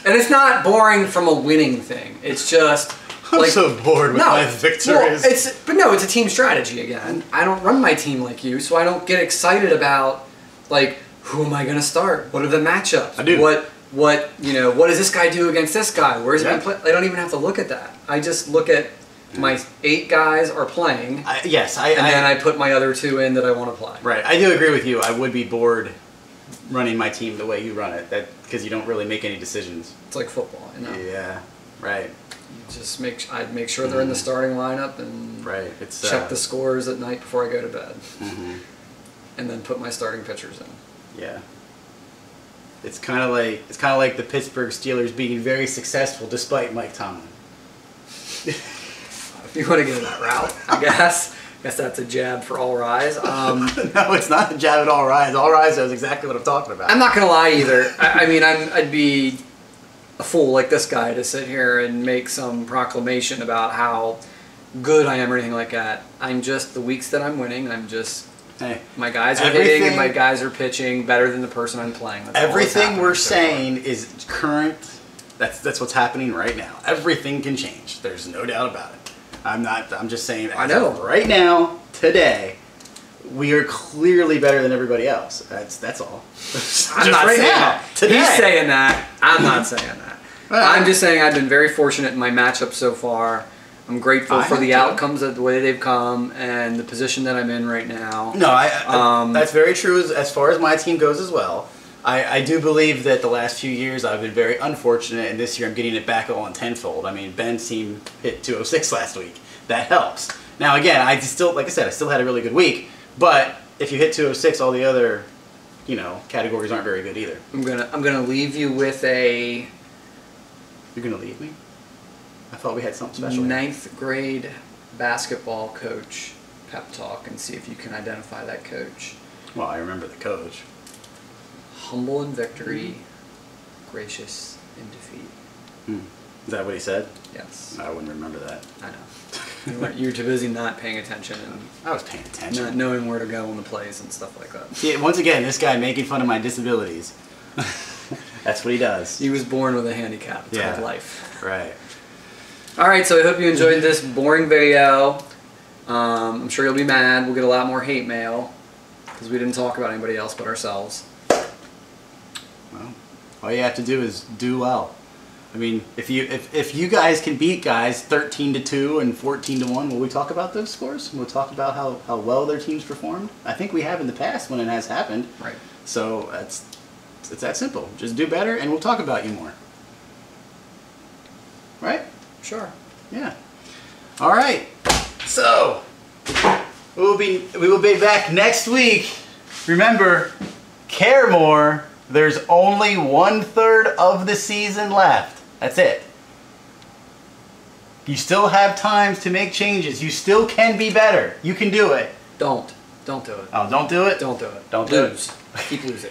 B: And it's not boring from a winning thing. It's just
A: I'm so bored with my victories.
B: Well, it's a team strategy again. I don't run my team like you, so I don't get excited about like who am I going to start? What are the matchups?
A: I do.
B: What does this guy do against this guy? Where's he going to play? I don't even have to look at that. I just look at my 8 guys are playing. And then I put my other 2 in that I want to play.
A: Right. I do agree with you. I would be bored running my team the way you run it, because you don't really make any decisions.
B: It's like football, you know.
A: Yeah. Right.
B: Just I'd make sure they're in the starting lineup and
A: It's
B: check the scores at night before I go to bed,
A: Mhm.
B: and then put my starting pitchers in.
A: Yeah. It's kind of like the Pittsburgh Steelers being very successful despite Mike Tomlin.
B: If you want to go that route, I guess. That's a jab for All Rise.
A: No, it's not a jab at All Rise. All Rise knows exactly what I'm talking about.
B: I'm not gonna lie either. I mean, I'd be a fool like this guy to sit here and make some proclamation about how good I am or anything like that. I'm just the weeks that I'm winning. My guys are hitting and my guys are pitching better than the person I'm playing. That's
A: everything we're saying is current. That's what's happening right now. Everything can change. There's no doubt about it. I'm just saying.
B: I know.
A: Right now, today, we are clearly better than everybody else. That's all.
B: I'm not saying that.
A: Today.
B: He's saying that. I'm not saying that. I'm just saying I've been very fortunate in my matchup so far. I'm grateful for the outcomes of the way they've come and the position that I'm in right now.
A: No, that's very true as far as my team goes as well. I do believe that the last few years I've been very unfortunate, and this year I'm getting it back on tenfold. I mean, Ben's team hit 206 last week. That helps. Now, again, I still had a really good week, but if you hit 206, all the other, categories aren't very good either.
B: I'm gonna leave you with a.
A: You're gonna leave me? I thought we had something special.
B: 9th grade basketball coach pep talk and see if you can identify that coach.
A: Well, I remember the coach.
B: Humble in victory, gracious in defeat.
A: Is that what he said?
B: Yes.
A: I wouldn't remember that.
B: I know. You were too busy not paying attention and
A: I was paying attention.
B: not knowing where to go in the plays and stuff like that.
A: See, once again, this guy making fun of my disabilities. That's what he does.
B: He was born with a handicap. It's called life.
A: Right.
B: All right, so I hope you enjoyed this boring video. I'm sure you'll be mad. We'll get a lot more hate mail because we didn't talk about anybody else but ourselves.
A: Well, all you have to do is do well. I mean, if you guys can beat guys 13-2 and 14-1, will we talk about those scores? We'll talk about how well their teams performed. I think we have in the past when it has happened.
B: Right.
A: So it's that simple. Just do better, and we'll talk about you more. Right?
B: Sure.
A: Yeah. All right. So we will be back next week. Remember, care more. There's only 1/3 of the season left. That's it. You still have time to make changes. You still can be better. You can do it.
B: Don't do it.
A: Oh, don't do it?
B: Don't do it.
A: Don't do it.
B: Lose. Keep losing.